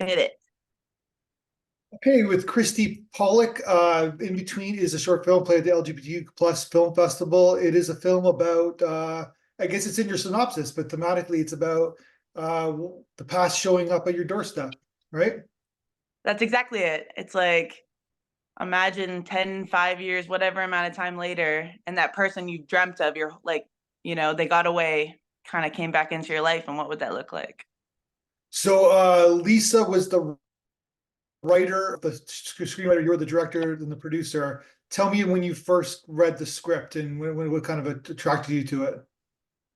fit it. Okay, with CHRISTIE Pawlουch, In Between is a short film played at the LGBTQ plus film festival. It is a film about, I guess it's in your synopsis, but thematically it's about the past showing up at your doorstep, right? That's exactly it. It's like, imagine 10, 5 years, whatever amount of time later, and that person you've dreamt of, you're like, they got away, kind of came back into your life, and what would that look like? So Lisa was the writer, the screenwriter, you're the director and the producer. Tell me when you first read the script and what kind of attracted you to it.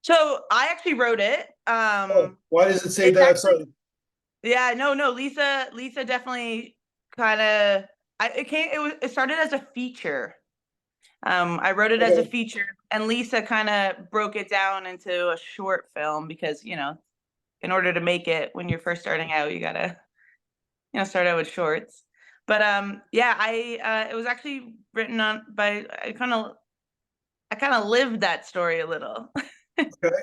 So I actually wrote it. Oh, why does it say It's that? actually, Sorry. yeah, no, Lisa definitely kind of, it started as a feature. I wrote it as a Okay. feature, and Lisa kind of broke it down into a short film because, in order to make it when you're first starting out, you gotta, start out with shorts. But yeah, it was actually written on by I kind of lived that story a little. Okay.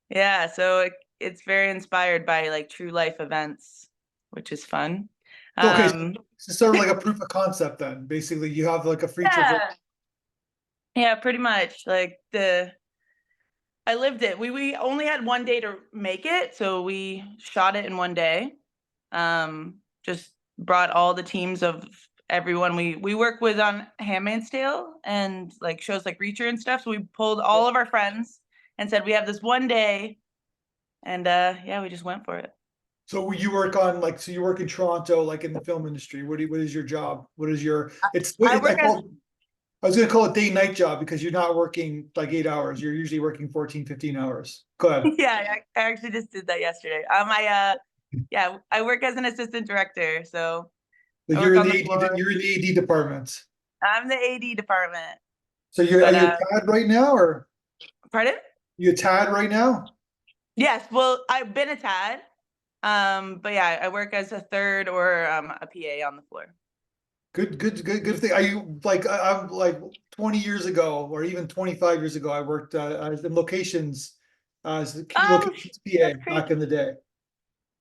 Yeah, so it's very inspired by like true life events, which is fun. Okay, so Um, it's sort of like a proof of concept then. Basically, you have like a feature for. yeah, yeah, pretty much. Like I lived it. We only had one day to make it, so we shot it in one day. Just brought all the teams of everyone we work with on Handmaid's Tale and like shows like Reacher and stuff. So we pulled all of our friends and said we have this one day, and yeah, we just went for it. So you work on like, so you work in Toronto, like in the film industry. What is your job? What is your, I work as I was gonna call it day night job because you're not working like 8 hours. You're usually working 14, 15 hours. Go ahead. yeah, I actually just did that yesterday. Yeah, I work as an assistant director, so So I work you're in on the the AD, floor. you're in the AD department. I'm the AD department. So are But you a TAD right now or pardon? you a TAD right now? Yes, well, I've been a TAD. But yeah, I work as a third or a PA on the floor. Good thing. Are you like, I'm like 20 years ago or even 25 years ago, I worked in locations as the key Oh, locations PA that's back crazy. in the day.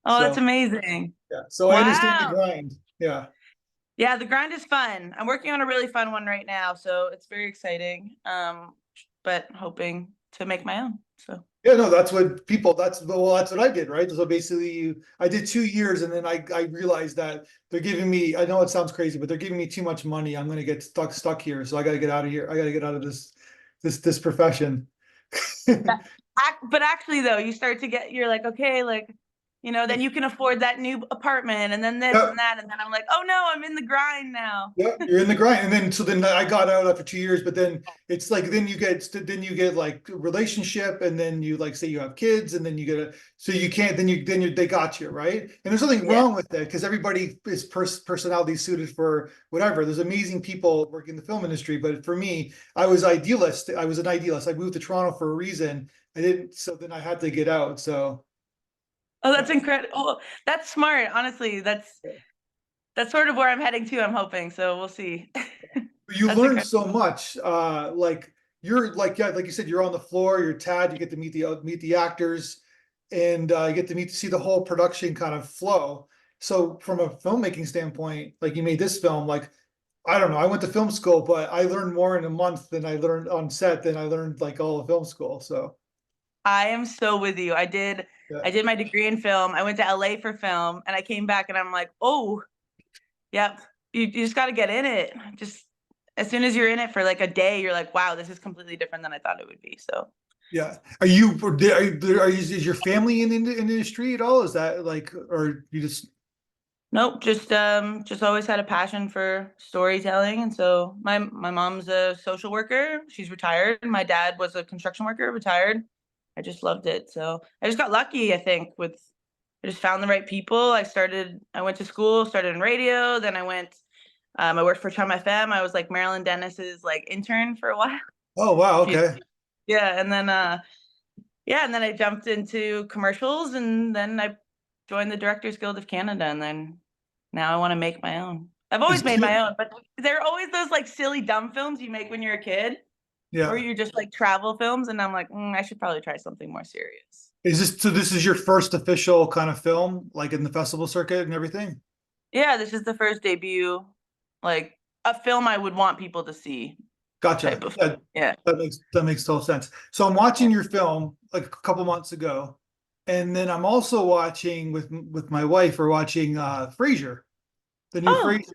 Oh, that's So amazing. yeah, so I understand the Wow. grind. Yeah. Yeah, the grind is fun. I'm working on a really fun one right now, so it's very exciting. But hoping to make my own. So Yeah, no, that's what people, that's what I did, right? So basically I did 2 years and then I realized that they're giving me, I know it sounds crazy, but they're giving me too much money. I'm gonna get stuck here. So I gotta get out of here. I gotta get out of this profession. that, but actually though, you start to get, you're like, okay, like, then you can afford that new apartment and then this Yeah, and that. And then I'm like, oh no, I'm in the grind now. yeah, you're in the grind. And then so then I got out after 2 years, but then it's like then you get like a relationship and then you like say you have kids and then you get a so you can't then you they got you, right? And there's nothing Yeah. wrong with that because everybody is personality suited for whatever. There's amazing people working in the film industry, but for me, I was idealist. I was an idealist. I moved to Toronto for a reason. I didn't, so then I had to get out. So Oh, yeah. that's incredible. Oh, that's smart. Honestly, that's sort of where I'm heading to, I'm hoping. So we'll see. You That's learn incredible. so much. Like you're like, yeah, like you said, you're on the floor, you're Tad, you get to meet the actors, and you get to see the whole production kind of flow. So from a filmmaking standpoint, like you made this film, like I don't know, I went to film school, but I learned more in a month than I learned on set than I learned like all of film school. So I am so with you. yeah. I did my degree in film. I went to LA for film and I came back and I'm like, oh, yep. You just got to get in it. Just as soon as you're in it for like a day, you're like, wow, this is completely different than I thought it would be. So Yeah. Is your family in the industry at all? Is that like, or you just, nope, just always had a passion for storytelling. And so my mom's a social worker. She's retired. My dad was a construction worker, retired. I just loved it. So I just got lucky, I think, with I just found the right people. I went to school, started in radio, then I worked for Chum FM. I was like Marilyn Dennis's like intern for a while. oh, wow. She's Okay. Yeah, and then yeah, and then I jumped into commercials and then I joined the Directors Guild of Canada and then now I want to make my own. I've Is always made my own, but there are always those like silly dumb films you make when you're a kid or yeah. you're just like travel films and I'm like, I should probably try something more serious. Is this, so this is your first official kind of film, like in the festival circuit and everything? Yeah, this is the first debut, like a film I would want people to see type Gotcha. of. Yeah, Yeah. that makes total sense. So I'm Yeah. watching your film like a couple months ago, and then I'm also watching with my wife. We're watching Frasier, the new Oh, Frasier,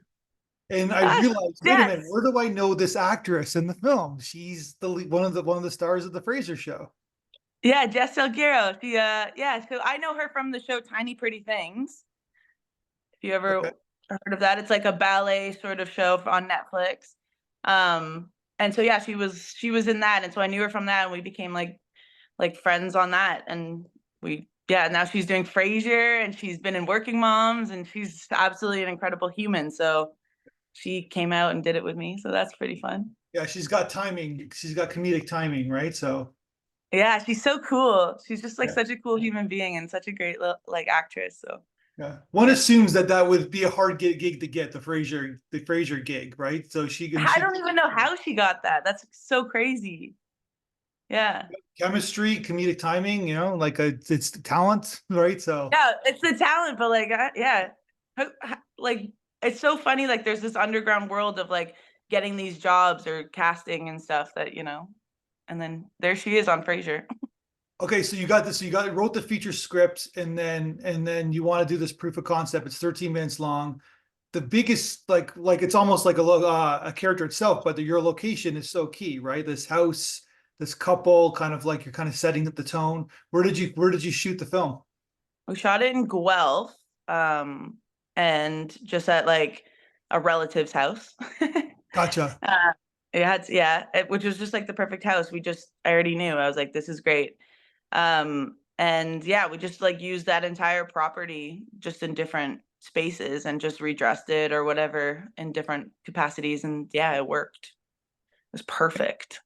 and I gosh, realized, wait a minute, yes. where do I know this actress in the film? She's one of the stars of the Frasier show. Yeah, Jess Salguero. Yeah, so I know her from the show Tiny Pretty Things. If you ever Okay. heard of that, it's like a ballet sort of show on Netflix. And so yeah, she was in that, and so I knew her from that, and we became like friends on that, and yeah, now she's doing Frasier, and she's been in Working Moms, and she's absolutely an incredible human. So she came out and did it with me, so that's pretty fun. Yeah, she's got timing. She's got comedic timing, right? So Yeah, she's so cool. She's just like yeah, such a cool human being and such a great like actress. So yeah. One yeah. assumes that that would be a hard gig to get the Frasier gig, right? So she and I she don't even know how she got that. That's so crazy. Yeah. chemistry, comedic timing, like it's talent, right? So Yeah, it's the talent, but like, yeah. Like, it's so funny. Like, there's this underground world of like getting these jobs or casting and stuff and then there she is on Frasier. okay, so you got this, wrote the feature script, and then you want to do this proof of concept. It's 13 minutes long. The biggest, like it's almost like a character itself, but your location is so key, right? This house, this couple, kind of like you're kind of setting up the tone. Where did you shoot the film? We shot it in Guelph, and just at like a relative's house. Gotcha. Which was just like the perfect house. I already knew. I was like, this is great. And yeah, we just like used that entire property just in different spaces and just redressed it or whatever in different capacities. And yeah, it worked. It was perfect.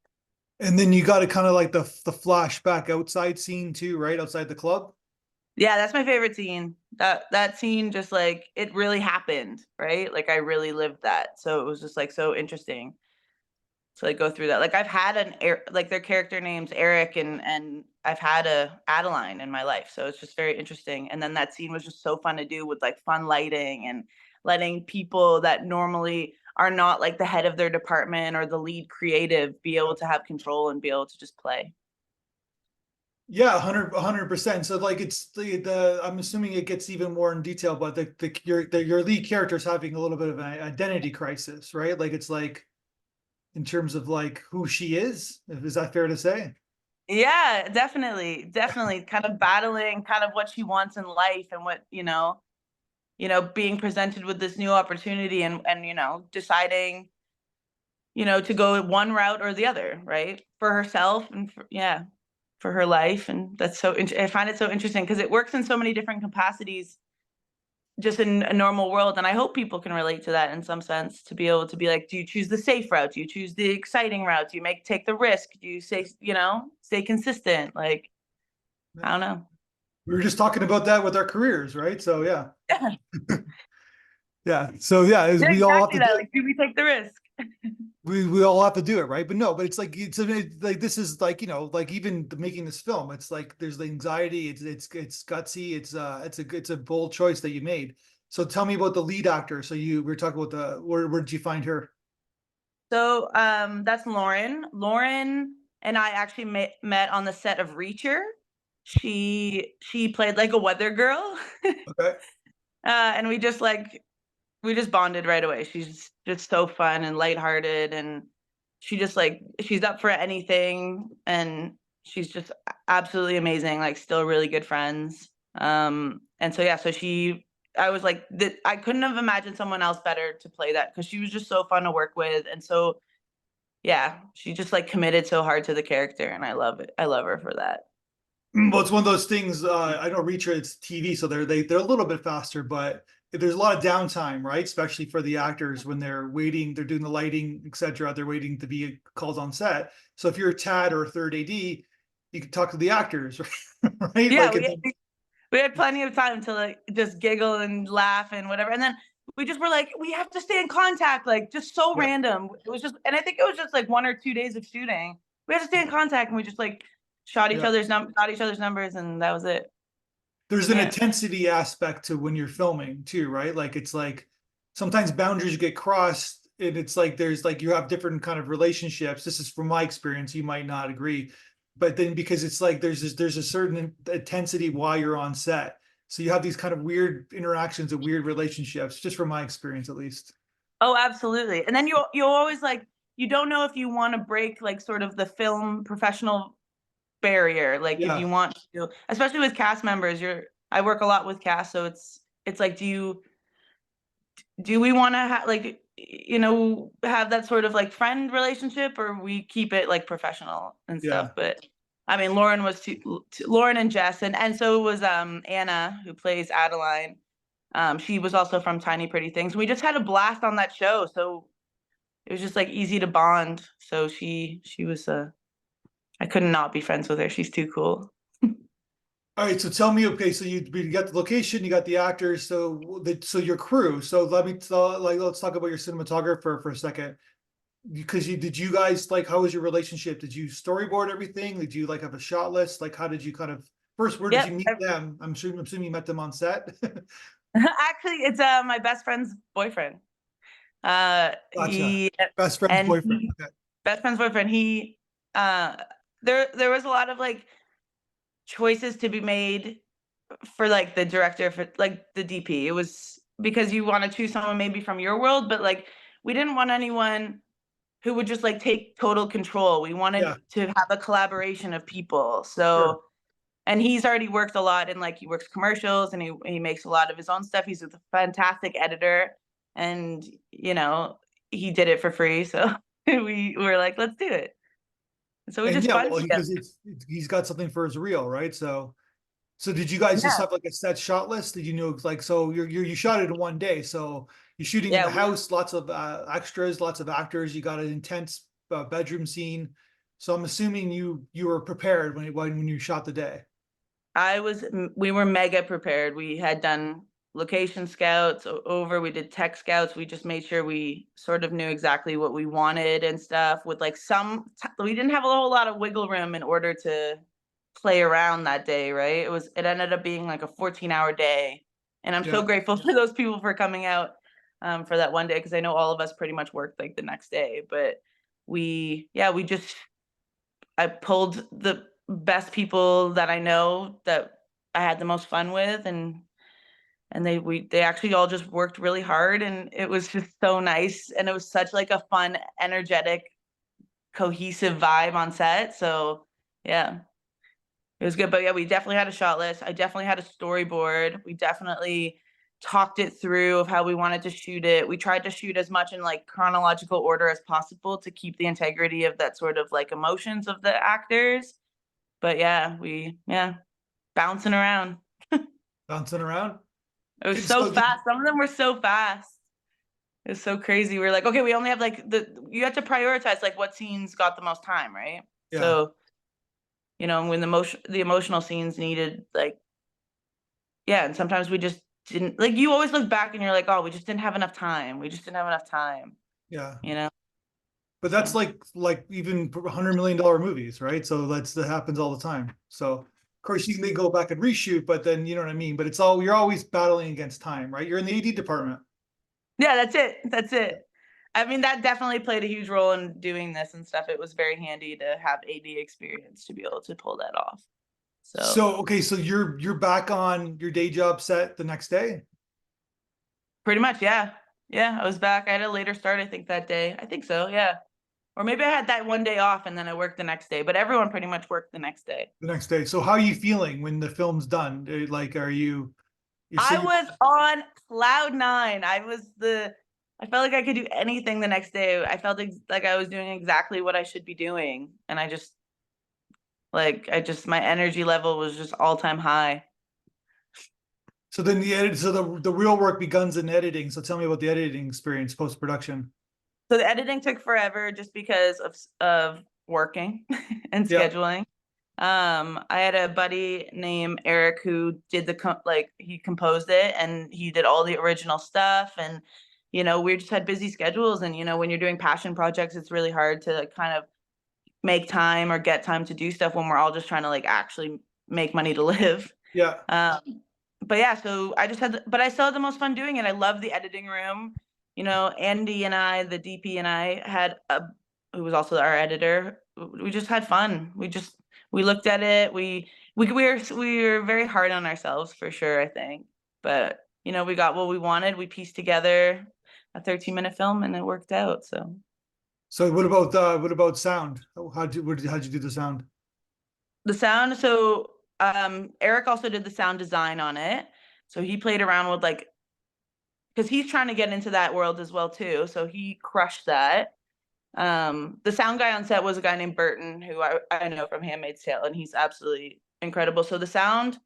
And then you got to kind of like the flashback outside scene too, right? Outside the club. Yeah, that's my favorite scene. That scene just like it really happened, right? Like I really lived that. So it was just like so interesting to like go through that. Like I've had like their character names Eric and I've had a Adeline in my life. So it's just very interesting. And then that scene was just so fun to do with like fun lighting and letting people that normally are not like the head of their department or the lead creative be able to have control and be able to just play. Yeah, 100%. So like it's the I'm assuming it gets even more in detail, but your lead character is having a little bit of an identity crisis, right? Like it's like in terms of like who she is that fair to say? Yeah, definitely. Definitely kind of battling kind of what she wants in life and what, being presented with this new opportunity and deciding, to go one route or the other, right? For herself and for her life. And I find it so interesting because it works in so many different capacities just in a normal world. And I hope people can relate to that in some sense to be able to be like, do you choose the safe route? Do you choose the exciting route? Do you take the risk? Do you stay consistent? Like, I don't know. We were just talking about that with our careers, right? So yeah. Yeah, Yeah. So yeah, is yeah, we all have exactly to that. do Like, do we take the risk? we all have to do it, right? But no, but it's like like this is like, like even making this film, it's like there's the anxiety, it's gutsy, it's a bold choice that you made. So tell me about the lead actor. So we were talking about where did you find her? So that's Lauren. Lauren and I actually met on the set of Reacher. She played like a weather girl. Okay. And we just bonded right away. She's just so fun and lighthearted, and she's up for anything, and she's just absolutely amazing. Like still really good friends. And so yeah, I was like that. I couldn't have imagined someone else better to play that because she was just so fun to work with, and so yeah, she just like committed so hard to the character, and I love it. I love her for that. Well, it's one of those things. I know Reacher, it's TV, so they're a little bit faster, but there's a lot of downtime, right? Especially for the actors when they're waiting, they're doing the lighting, etc. They're waiting to be called on set. So if you're a TAD or a third AD, you can talk to the actors, right? Yeah, Like, and then, we had plenty of time to like just giggle and laugh and whatever. And then we just were like, we have to stay in contact, like just so yeah, random. It was just, and I think it was just like 1 or 2 days of shooting. We had to stay in contact and we just like shot each Yeah. other's got each other's numbers, and that was it. There's an Yeah. intensity aspect to when you're filming too, right? Like it's like sometimes boundaries get crossed and it's like there's like you have different kind of relationships. This is from my experience, you might not agree. But then because it's like there's a certain intensity while you're on set. So you have these kind of weird interactions and weird relationships, just from my experience at least. Oh, absolutely. And then you always like you don't know if you want to break like sort of the film professional barrier. Like if Yeah, you want to, especially with cast members, I work a lot with cast, so it's like do we want to have like have that sort of like friend relationship, or we keep it like professional and stuff. yeah. But I mean, Lauren was Lauren and Jess, and so was Anna, who plays Adeline. She was also from Tiny Pretty Things. We just had a blast on that show, so it was just like easy to bond. So she was I could not be friends with her. She's too cool. All right, so tell me, okay, so you got the location, you got the actors, so your crew. So let's talk about your cinematographer for a second. Because did you guys like how was your relationship? Did you storyboard everything? Did you like have a shot list? Like how did you kind of first where did Yep. you meet them? I'm assuming you met them on set. Actually, it's my best friend's boyfriend. Gotcha. He Best friend's and boyfriend. he Okay. best friend's boyfriend. Uh, there was a lot of like choices to be made for like the director, for like the DP. It was because you want to choose someone maybe from your world, but like we didn't want anyone who would just like take total control. We wanted Yeah, to have a collaboration of people. sure. So, and he's already worked a lot in like he works commercials, and he makes a lot of his own stuff. He's a fantastic editor, and he did it for free. So we were like, let's do it. And so we And just yeah, bunched well, together. because he's got something for his reel, right? So did you guys just Yeah, have like a set shot list? Did you know like so you shot it in one day? So you're shooting in yeah. the house, lots of extras, lots of actors. You got an intense bedroom scene. So I'm assuming you were prepared when you shot the day. We were mega prepared. We had done location scouts over, we did tech scouts. We just made sure we sort of knew exactly what we wanted and stuff with like we didn't have a whole lot of wiggle room in order to play around that day, right? It ended up being like a 14-hour day. And I'm so Yeah, grateful for those people for coming out for that one day, because I know all of us pretty much worked like the next day. But we just I pulled the best people that I know that I had the most fun with, and they actually all just worked really hard, and it was just so nice, and it was such like a fun, energetic, cohesive vibe on set. So yeah, it was good. But yeah, we definitely had a shot list. I definitely had a storyboard. We definitely talked it through of how we wanted to shoot it. We tried to shoot as much in like chronological order as possible to keep the integrity of that sort of like emotions of the actors. But yeah, bouncing around. bouncing around. It was Okay, so so fast. Some of them were so fast. It was so crazy. We were like, okay, we only have like you have to prioritize like what scenes got the most time, right? yeah, So, when the emotional scenes needed like, yeah, and sometimes we just didn't, like, you always look back and you're like, oh, we just didn't have enough time. We just didn't have enough time, yeah. you know? But that's So like even $100 million movies, right? So that happens all the time. So of course you can go back and reshoot, but then you know what I mean. But you're always battling against time, right? You're in the AD department. yeah, that's it. That's it. I mean, that definitely played a huge role in doing this and stuff. It was very handy to have AD experience to be able to pull that off. So So okay, so you're back on your day job set the next day. pretty much, yeah. Yeah, I was back. I had a later start, I think, that day. I think so, yeah. Or maybe I had that one day off and then I worked the next day, but everyone pretty much worked the next day. The next day. So how are you feeling when the film's done? Like, you I say was on cloud nine. I felt like I could do anything the next day. I felt like I was doing exactly what I should be doing. And my energy level was just all time high. so then the real work begins in editing. So tell me about the editing experience post production. So the editing took forever just because of working and Yeah. scheduling. I had a buddy named Eric who did he composed it, and he did all the original stuff. And we just had busy schedules, and when you're doing passion projects, it's really hard to like, kind of make time or get time to do stuff when we're all just trying to like actually make money to live. Yeah. But yeah, so I just had, but I still had the most fun doing it. I love the editing room. You know, Andy and I, the DP and I had who was also our editor. We just had fun. We looked at it. We were very hard on ourselves for sure, I think. But you know, we got what we wanted. We pieced together a 13-minute film and it worked out. So So what about sound? How'd you do the sound? the sound, so Eric also did the sound design on it. So he played around with like, because he's trying to get into that world as well too. So he crushed that. The sound guy on set was a guy named Burton, who I know from Handmaid's Tale, and he's absolutely incredible. So the sound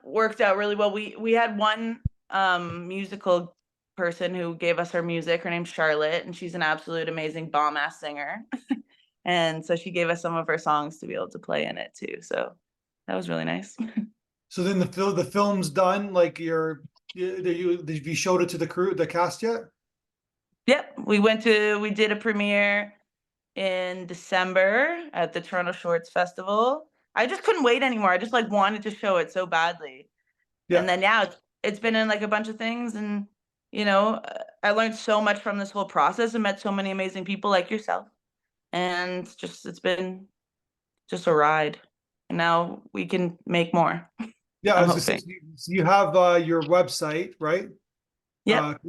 worked out really well. We had one musical person who gave us her music. Her name's Charlotte, and she's an absolute amazing bomb ass singer. And so she gave us some of her songs to be able to play in it too. So that was really nice. So then the film's done. Like have you showed it to the crew, the cast yet? Yep, we did a premiere in December at the Toronto Shorts Festival. I just couldn't wait anymore. I just like wanted to show it so badly. And Yeah. then yeah, it's been in like a bunch of things, and you know, I learned so much from this whole process and met so many amazing people like yourself. And just it's been just a ride. And now we can make more. Yeah, I I'm was just saying, hoping. so you have your website, right? Yep.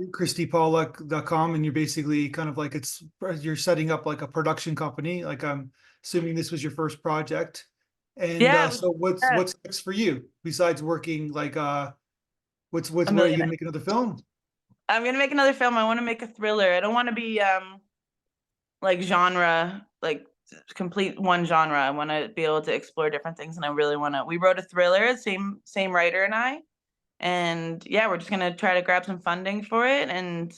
CHRISTIEPAWLUCH.com, and you're basically kind of like you're setting up like a production company. Like I'm assuming this was your first project. And Yeah, so yeah, what's next for you besides working like a what are you million. gonna make another film? I'm gonna make another film. I want to make a thriller. I don't want to be like genre, like complete one genre. I want to be able to explore different things, and I really want to. We wrote a thriller, same writer and I, and yeah, we're just gonna try to grab some funding for it and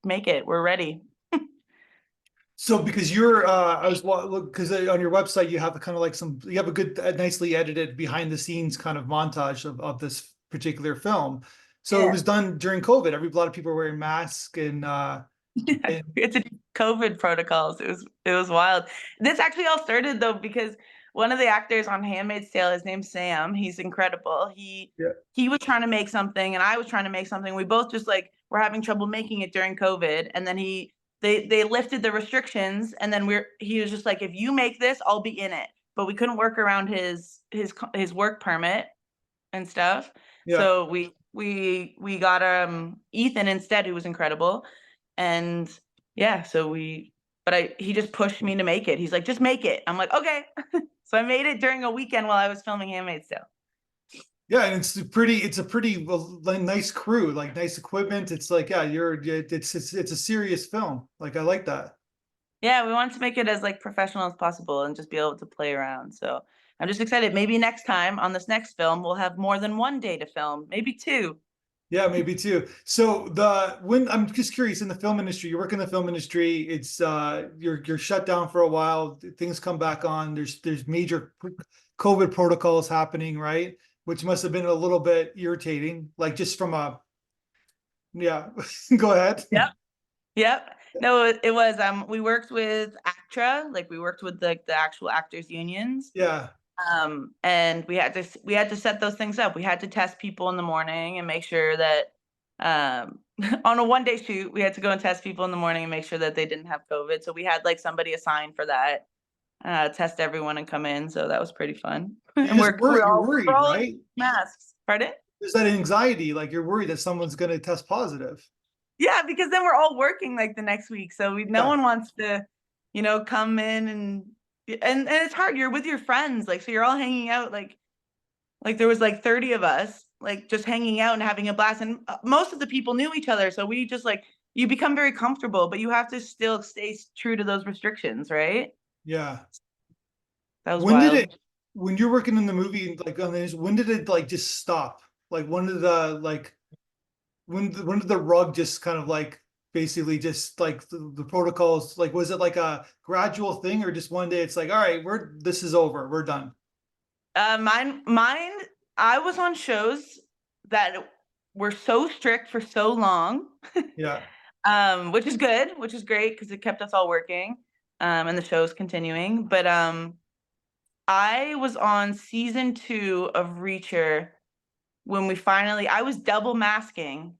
make it. We're ready. So because you're I was look because on your website you have kind of like you have a good nicely edited behind the scenes kind of montage of this particular film. So it Yeah. was done during COVID. A lot of people were wearing masks Yeah, and we had to do COVID protocols. It was wild. This actually all started though because one of the actors on Handmaid's Tale, his name's Sam. He's incredible. yeah, He was trying to make something, and I was trying to make something. We both just like were having trouble making it during COVID, and then they lifted the restrictions, and then he was just like, if you make this, I'll be in it. But we couldn't work around his work permit and stuff. yeah. So we got Ethan instead, who was incredible. And yeah, he just pushed me to make it. He's like, just make it. I'm like, okay. So I made it during a weekend while I was filming Handmaid's Tale. Yeah, and it's a pretty nice crew, like nice equipment. It's like, yeah, it's a serious film. Like I like that. Yeah, we wanted to make it as like professional as possible and just be able to play around. So I'm just excited. Maybe next time on this next film, we'll have more than one day to film, maybe two. Yeah, maybe too. So when I'm just curious in the film industry, you work in the film industry, it's you're shut down for a while, things come back on, there's major COVID protocols happening, right? Which must have been a little bit irritating, like just from a yeah, go ahead. Yep. Yep. No, it was we worked with ACTRA, like we worked with the actual actors unions. Yeah, And we had to set those things up. We had to test people in the morning and make sure that on a one-day shoot, we had to go and test people in the morning and make sure that they didn't have COVID. So we had like somebody assigned for that, test everyone and come in. So that was pretty fun. you And just we're you're we're worried, all in right? masks. Pardon? There's that anxiety, like you're worried that someone's going to test positive. Yeah, because then we're all working like the next week. So no Yeah, one wants to, come in and it's hard. You're with your friends, like so you're all hanging out like there was like 30 of us like just hanging out and having a blast, and most of the people knew each other, so we just like you become very comfortable, but you have to still stay true to those restrictions, right? yeah. That was When did wild. it, when you're working in the movie, like on this, when did it like just stop? Like when did the like when did the rug just kind of like basically just like the protocols, like was it like a gradual thing or just one day it's like, all right, this is over, we're done. Mine, I was on shows that were so strict for so long, Yeah. which is good, which is great because it kept us all working. and the show's continuing. But I was on season 2 of Reacher when I was double masking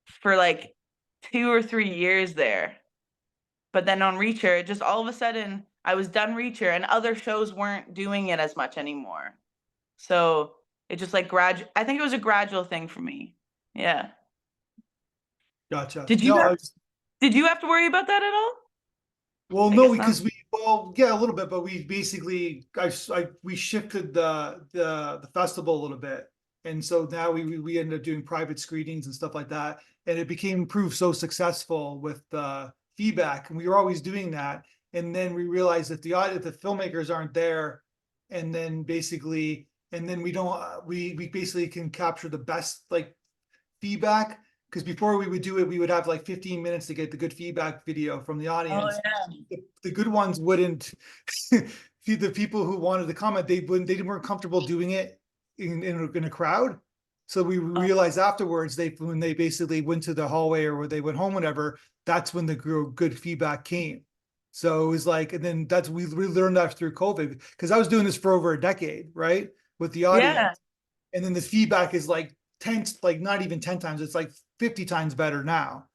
for like 2 or 3 years there. But then on Reacher, just all of a sudden, I was done Reacher, and other shows weren't doing it as much anymore. So it just like I think it was a gradual thing for me. Yeah. Gotcha. Did you No, have did you have to worry about that at all? well, I no, guess not. because well, yeah, a little bit, but we basically, we shifted the festival a little bit, and so now we ended up doing private screenings and stuff like that, and it became proved so successful with the feedback, and we were always doing that, and then we realized that the filmmakers aren't there, and then basically, and then we don't, we basically can capture the best like feedback, because before we would do it, we would have like 15 minutes to get the good feedback video from the Oh audience. yeah. The good ones wouldn't the people who wanted to comment, they weren't comfortable doing it in a crowd. So we Oh, realized afterwards, when they basically went to the hallway or where they went home, whatever, that's when the good feedback came. So it was like, and then we learned that through COVID, because I was doing this for over a decade, right, with the yeah. audience, and then the feedback is like 10, like not even 10 times, it's like 50 times better now,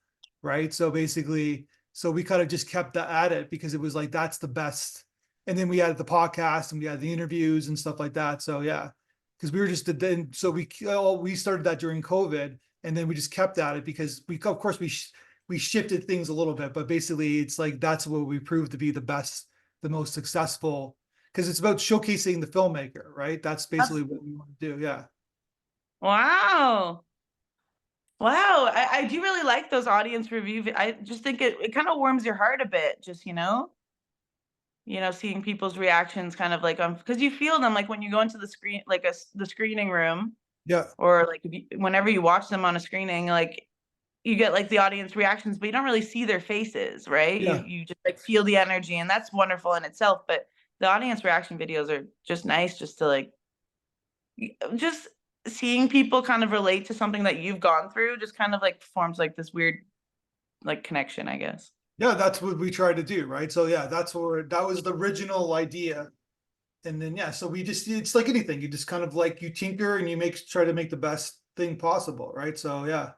right? So basically, so we kind of just kept that at it, because it was like that's the best. And then we added the podcast and we had the interviews and stuff like that. So yeah, because we were just then, so we started that during COVID, and then we just kept at it, because we, of course, we shifted things a little bit, but basically it's like that's what we proved to be the best, the most successful, because it's about showcasing the filmmaker, right? That's basically what we want to do. Yeah. Wow. Wow. I do really like those audience I just think it kind of warms your heart a bit, just, seeing people's reactions kind of like because you feel them like when you go into the screen, like the screening room, Yeah. or like whenever you watch them on a screening, like you get like the audience reactions, but you don't really see their faces, right? You Yeah. you just like feel the energy, and that's wonderful in itself. But the audience reaction videos are just nice, just to like just seeing people kind of relate to something that you've gone through, just kind of like forms like this weird like connection, I guess. Yeah, that's what we tried to do, right? So yeah, that was the original idea. And then yeah, so we just, it's like anything, you just kind of like you tinker and you try to make the best thing possible, right? So yeah.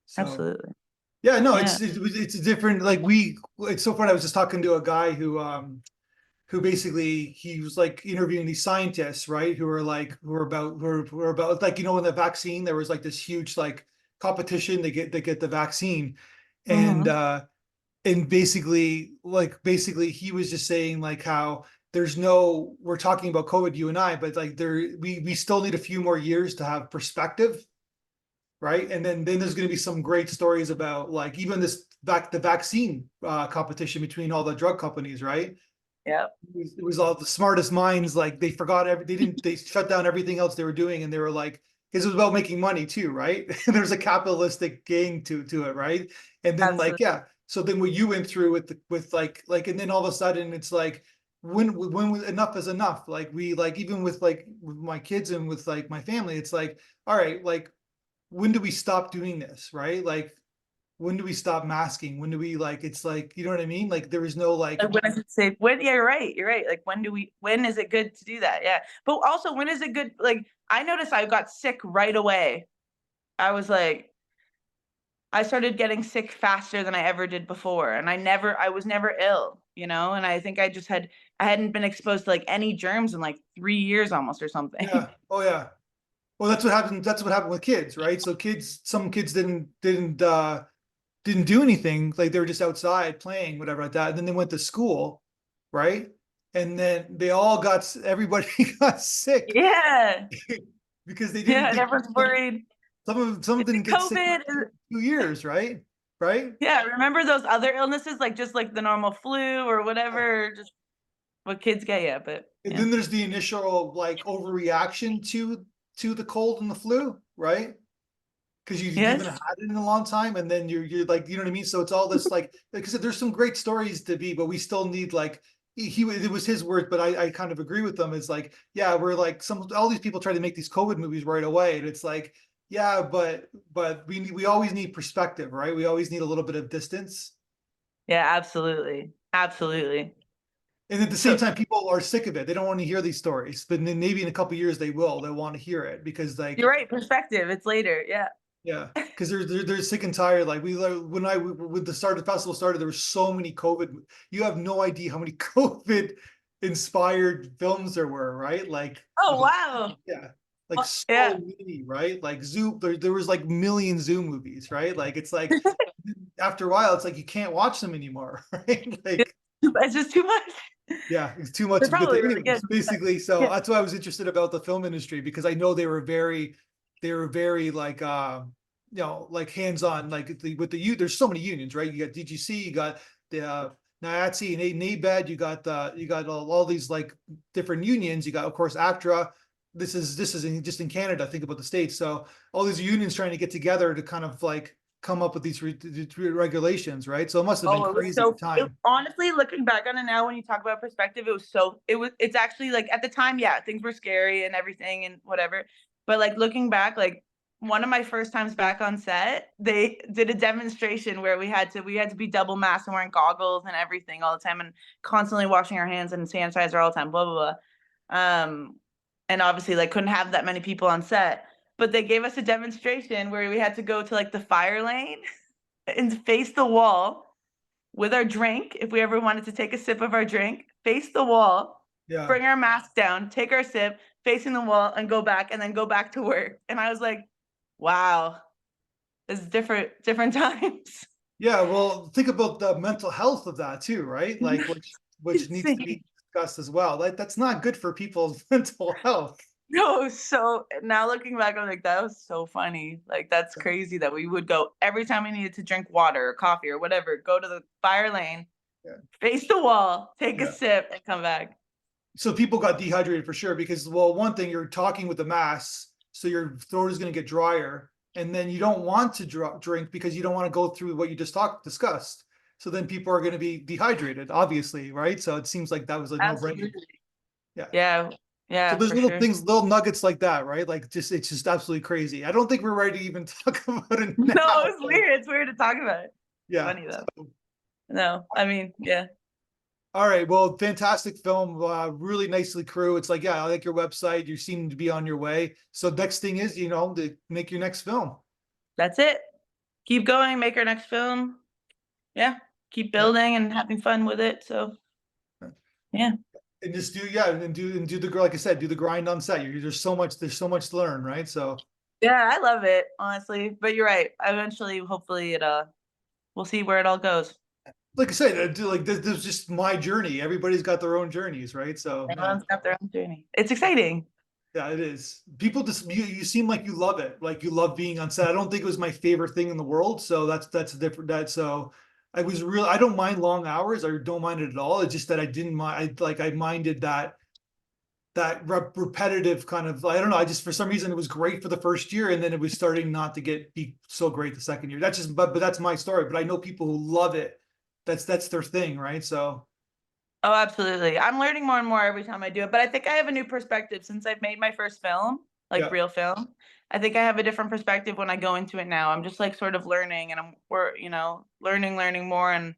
So Absolutely. yeah, no, Yeah. it's a different, like it's so funny. I was just talking to a guy who basically, he was like interviewing these scientists, right? Who are about like, in the vaccine, there was like this huge like competition to get the vaccine. And Mhm. basically he was just saying like how we're talking about COVID, you and I, but like we still need a few more years to have perspective, right? And then there's going to be some great stories about like even the vaccine competition between all the drug companies, right? Yep. It was all the smartest minds, like they forgot they shut down everything else they were doing, and they were like, because it was about making money too, right? There's a capitalistic gain to it, right? And then like, Absolutely. yeah, so then what you went through with like, and then all of a sudden it's like, when enough is enough, like we, like even with my kids and with like my family, it's like, all right, like when do we stop doing this, right? Like when do we stop masking? When do we, like, it's like, you know what I mean? Like there is no like, Like, when is it safe? Yeah, you're right. You're right. Like, when is it good to do that? Yeah. But also, when is it good? Like, I noticed I got sick right away. I was like, I started getting sick faster than I ever did before. And I was never ill, And I think I hadn't been exposed to like any germs in like 3 years almost or something. yeah, oh yeah. Well, that's what happened. That's what happened with kids, right? So some kids didn't do anything. Like they were just outside playing, whatever like that. And then they went to school, right? And then everybody got sick Yeah. because they Yeah. didn't And get everyone's worried. some Is didn't it get sick for COVID? 2 years, right? Right? Yeah. Remember those other illnesses, like just like the normal flu or Yeah. whatever, just what kids get. Yeah. But And yeah. then there's the initial like overreaction to the cold and the flu, right? Because you haven't Yes. had it in a long time, and then you're like, you know what I mean? So it's all this like I said, there's some great stories to be, but we still need like, it was his words, but I kind of agree with them. It's like, yeah, we're like, all these people try to make these COVID movies right away, and it's like, yeah, but we always need perspective, right? We always need a little bit of distance. Yeah, absolutely. Absolutely. And at the same So time, people are sick of it. They don't want to hear these stories, but then maybe in a couple of years they will. They'll want to hear it because you're like, right, perspective. It's later. Yeah. yeah, because they're sick and tired. Like we like when I with the start of the festival started, there were so many COVID. You have no idea how many COVID inspired films there were, right? Like, Oh wow. yeah, like Yeah. so many, right? Like Zoom, there was like million Zoom movies, right? Like it's like after a while, it's like you can't watch them anymore, right? Like, It's just too much. yeah, it's too much They're of a good thing. probably really good. Anyways, basically, so Yeah. that's why I was interested about the film industry because I know they were very like like hands-on, like with the youth. There's so many unions, right? You got DGC, you got the NIATSE and NABED, you got all these like different unions. You got, of course, ACTRA. This is just in Canada. Think about the States. So all these unions trying to get together to kind of like come up with these regulations, right? So it must have been Oh, it was crazy at the so it, time. honestly, looking back on it now, when you talk about perspective, it's actually like at the time, yeah, things were scary and everything and whatever. But like looking back, like one of my first times back on set, they did a demonstration where we had to be double masked and wearing goggles and everything all the time and constantly washing our hands and sanitizer all the time, blah blah blah. And obviously like couldn't have that many people on set. But they gave us a demonstration where we had to go to like the fire lane and face the wall with our drink, if we ever wanted to take a sip of our drink, face the wall, Yeah. bring our mask down, take our sip, facing the wall, and go back, and then go back to work. And I was like, wow, this is different times. Yeah, well, think about the mental health of that too, right? Like which needs to Insane. be discussed as well. Like that's not good for people's mental health. No, so now looking back, I'm like, that was so funny. Like, that's crazy that we would go every time we needed to drink water or coffee or whatever, go to the fire lane, Yeah. face the wall, take a Yeah. sip, and come back. So people got dehydrated for sure because, well, one thing, you're talking with the mass, so your throat is going to get drier, and then you don't want to drink because you don't want to go through what you just discussed. So then people are going to be dehydrated, obviously, right? So it seems like that was a no-brainer. Absolutely. Yeah. Yeah. So Yeah, there's for little sure. things, little nuggets like that, right? Like just it's just absolutely crazy. I don't think we're ready to even talk about it No, now, it's but weird. It's weird to talk about it. yeah. Funny though. No, I mean, yeah. All right. Well, fantastic film. Really nicely crew. It's like, yeah, I like your website. You seem to be on your way. So next thing is, to make your next film. That's it. Keep going, make our next film. Yeah. Keep Yeah. building and having fun with it. So yeah. And just do the, like I said, do the grind on set. There's so much to learn, right? So Yeah, I love it, honestly. But you're right. Eventually, hopefully we'll see where it all goes. like I said, like this is just my journey. Everybody's got their own journeys, right? So yeah. Everyone's got their own journey. It's exciting. Yeah, it is. People just you seem like you love it. Like you love being on set. I don't think it was my favorite thing in the world. So that's different. So I don't mind long hours. I don't mind it at all. It's just that I didn't mind. I minded that repetitive kind of. I don't know. I just for some reason it was great for the first year, and then it was starting not to be so great the second year. That's just but that's my story. But I know people who love it. That's their thing, right? So Oh, absolutely. I'm learning more and more every time I do it, but I think I have a new perspective since I've made my first film, like yeah. real film. I think I have a different perspective when I go into it now. I'm just like sort of learning and we're, learning more and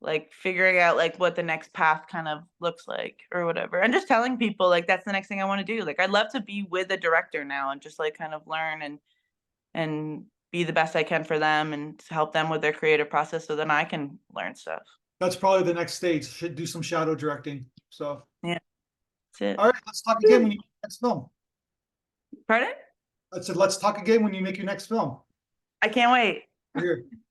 like figuring out like what the next path kind of looks like or whatever. And just telling people like that's the next thing I want to do. Like I'd love to be with a director now and just like kind of learn and be the best I can for them and to help them with their creative process so then I can learn stuff. That's probably the next stage. Should do some shadow directing. So Yeah, that's it. all right, let's talk again Woo. when you make your next film. Pardon? I said let's talk again when you make your next film. I can't wait. Here.